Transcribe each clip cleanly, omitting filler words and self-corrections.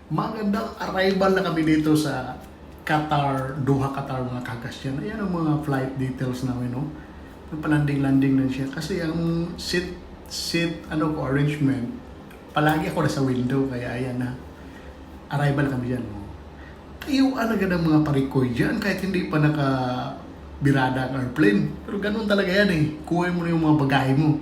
Magandang arrival na kami dito sa Qatar, Doha, Qatar mga kagas yan. Ayan ang mga flight details namin, no? Palanding-landing na siya. Kasi ang arrangement, palagi ako nasa window, kaya ayan na. Arrival kami dyan, no? Tayuan agad ang mga parikoy dyan, kahit hindi pa birada ang airplane. Pero ganun talaga yan eh. Kuha mo na yung mga bagahe mo.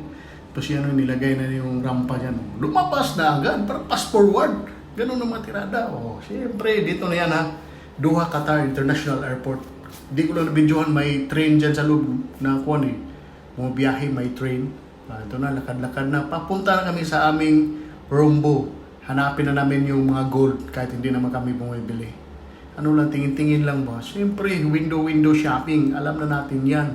Tapos yan yung nilagay na yung rampa dyan. Lumabas na agad, para pass forward. Ganun ang mga tirada. Oh, siyempre, dito na yan ha. Doha, Qatar International Airport. Hindi ko lang nabidyohan, may train dyan sa loob na kuwan eh. Mga biyahe, may train. Ito na, lakad-lakad na. Papunta na kami sa aming Rombo. Hanapin na namin yung mga gold kahit hindi naman kami bumibili. Ano lang, tingin-tingin lang ba? Siyempre, window shopping. Alam na natin yan.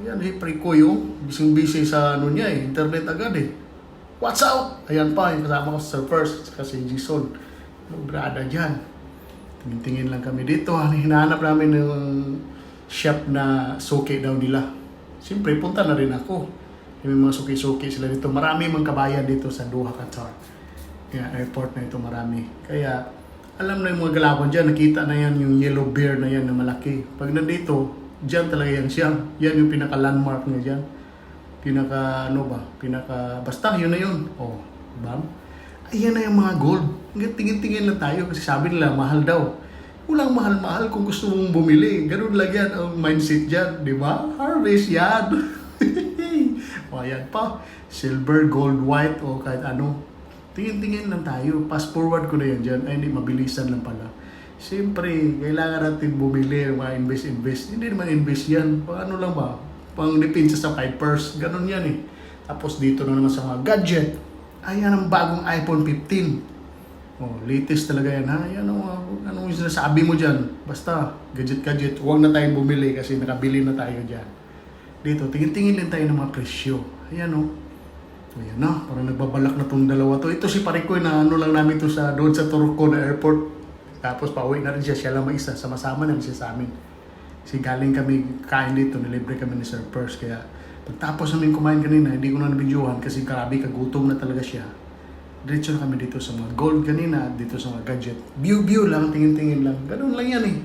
Ayan, pre ko yung bising-busy sa ano niya eh. Internet agad eh. What's up? Ayan pa, yung kasama ko sa First, kasi Jason. Brada dyan. Tingin-tingin lang kami dito. Hinahanap namin yung shop na suki daw nila. Siyempre, punta na rin ako. Yung mga suki-suki sila dito. Marami mga kabayan dito sa Doha, Qatar. Kaya airport na ito marami. Kaya, alam na yung mga galawan dyan. Nakita na yan yung yellow bear na yan na malaki. Pag nandito, dyan talaga yan siya. Yan yung pinaka-landmark niya dyan. Basta yun na yun. Oh, bam. Ayan na yung mga gold. Tingin-tingin lang tayo kasi sabi nila mahal daw. Walang mahal-mahal kung gusto mong bumili. Ganun lang yan ang mindset dyan, di ba? Harvest yan. O ayan pa. Silver, gold, white o kahit ano. Tingin-tingin lang tayo. Fast forward ko na yan dyan. Ay hindi, mabilisan lang pala. Siyempre, kailangan natin bumili, mga invest. Hindi naman invest yan. Paano lang ba? Pang depensa sa Pipers, ganun yan eh. Tapos dito na naman sa mga gadget. Ayan ang bagong iPhone 15. Oh, latest talaga yan ha. Ayan anong sinasabi mo dyan. Basta, gadget. Huwag na tayong bumili kasi nakabili na tayo dyan. Dito, tingin-tingin lang tayo ng mga presyo. Ayan o. Ayan na, parang nagbabalak na tong dalawa to. Ito si Parikoy na ano lang namin to doon sa Turco na airport. Tapos pauwi na rin siya lang mag-isa. Sama-sama na siya sa amin. Kasi galing kami kain dito, nilibre kami ni Sir Purse. Kaya pagtapos namin kumain kanina, hindi ko na nabidyohan kasi grabe, kagutom na talaga siya. Diretso na kami dito sa mga gold kanina, dito sa mga gadget. View lang, tingin-tingin lang. Ganun lang yan eh.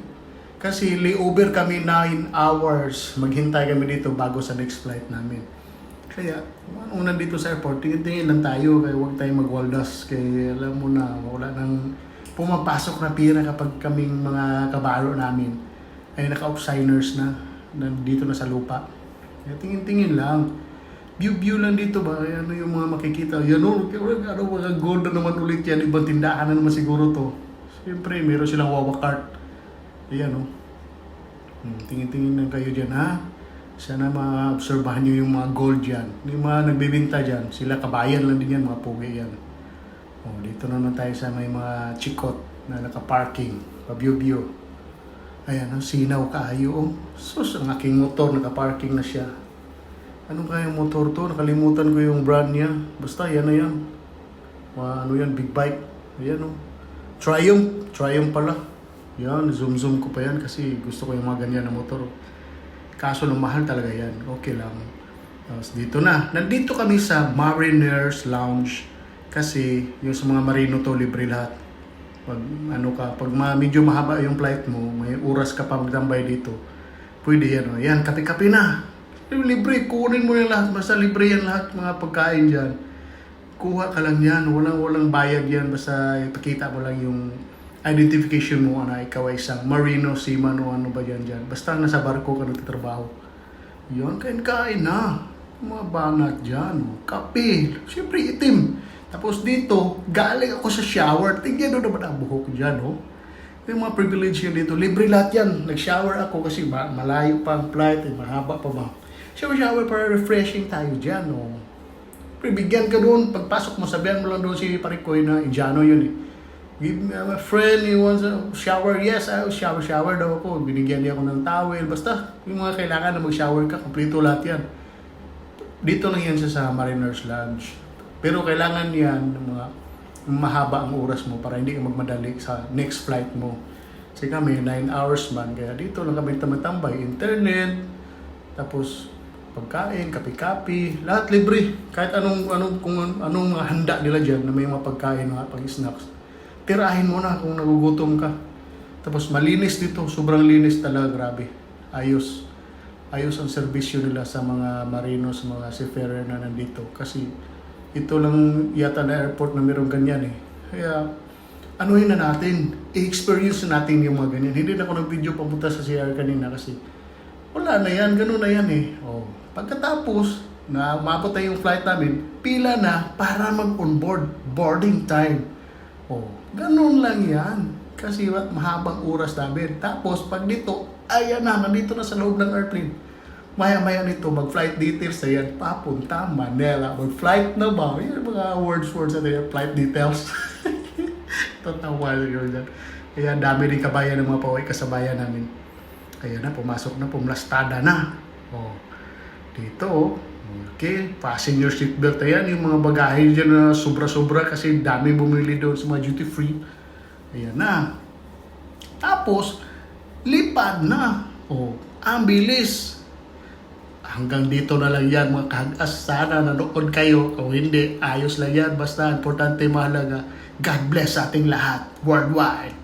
Kasi layover kami 9 hours. Maghintay kami dito bago sa next flight namin. Kaya, una dito sa airport, tingin-tingin lang tayo. Kaya huwag tayong magwaldas. Kaya alam mo na, wala nang pumapasok na pira kapag kaming mga kabaro namin ay naka-off-signers na dito na sa lupa. Kaya tingin-tingin lang. View lang dito ba? Ano yung mga makikita? Yan o, mga gold na naman ulit yan. Ibang tindahan na naman siguro to. Siyempre, meron silang wawakart. Ayan o. Tingin-tingin lang kayo dyan ha. Sana ma-obserbahan nyo yung mga gold dyan. Yung mga nagbibinta dyan, sila kabayan lang din yan, mga pugi yan. O, dito naman tayo sa may mga chikot na naka-parking. Pa-view. Ayan, ang sinaw kaayo. Oh. Sus, ang aking motor, naka-parking na siya. Anong kayang motor to? Nakalimutan ko yung brand niya. Basta, yan na yan. Ano yan, big bike. Ayan oh. Triumph pala. Yan, zoom ko pa yan kasi gusto ko yung mga ganyan na motor. Kaso nung mahal talaga yan. Okay lang. Tapos dito na. Nandito kami sa Mariners Lounge. Kasi yung sa mga marino to, libre lahat. Pag medyo mahaba yung flight mo, may oras ka pa magtambay dito, pwede yan. O. Yan, kape-kape na. Libre, kunin mo na lahat. Basta libre yan lahat, mga pagkain dyan. Kuha ka lang yan. Walang bayad yan. Basta ipakita mo lang yung identification mo na ikaw ay isang marino, seaman o ano ba yan dyan. Basta nasa barko ka nagtatrabaho. Yan, kain na. Mga banat dyan. Kape. Siyempre, itim. Tapos dito, galing ako sa shower. Tingnan doon naman ang buhok dyan, oh. Yung mga privilege yun dito. Libre lahat yan. Nag-shower ako kasi malayo pa ang flight. Mahaba pa ba. Shower para refreshing tayo dyan, oh. Bigyan ka doon. Pagpasok mo, sabihan mo lang doon si Parikoy na Indiano yun, eh. Give me a friend, he wants a shower. Yes, shower daw ako. Binigyan niya ako ng towel. Basta, yung mga kailangan na mag-shower ka, kompleto lahat yan. Dito lang yan sa Mariners Lounge. Pero kailangan yan mga mahaba ang oras mo para hindi ka magmadali sa next flight mo. Kasi kami 9 hours man, kaya dito lang kami tambay, internet, tapos pagkain, kape-kape, lahat libre. Kahit anong mga handa nila dyan na may mga pagkain, mga pang-snacks. tirahin mo na kung nagugutom ka. Tapos malinis dito, sobrang linis talaga, grabe. Ayos. Ayos ang serbisyo nila sa mga marinos, mga seafarer na nandito. Kasi ito lang yata na airport na mayroong ganyan eh. Kaya anuhin na natin, i-experience na natin yung mga ganyan. Hindi na ako nag-video papunta sa CR kanina kasi wala na yan, ganun na yan eh. Oh. Pagkatapos, na umabot na yung flight namin, pila na para mag-onboard, boarding time. Oh, ganun lang yan. Kasi mahabang oras namin. Tapos, pag dito, ayan na, nandito na sa loob ng airplane. Maya-maya nito, mag-flight details na yan, papunta Manila. Mag-flight na ba? Yung mga words na yan, flight details. Tatawa yun yan. Kaya dami rin kabayan ng mga paway kasabayan namin. Kaya na, pumasok na, pumlastada na. Oh, dito, okay, passenger seatbelt na yan. Yung mga bagahe dyan na sobra-sobra kasi dami bumili doon sa mga duty free. Ayan na. Tapos, lipad na. Oh, ang bilis. Hanggang dito na lang yan mga kahagas. Sana nanood kayo. Kung hindi, ayos lang yan. Basta importante mahalaga. God bless sa ating lahat. Worldwide.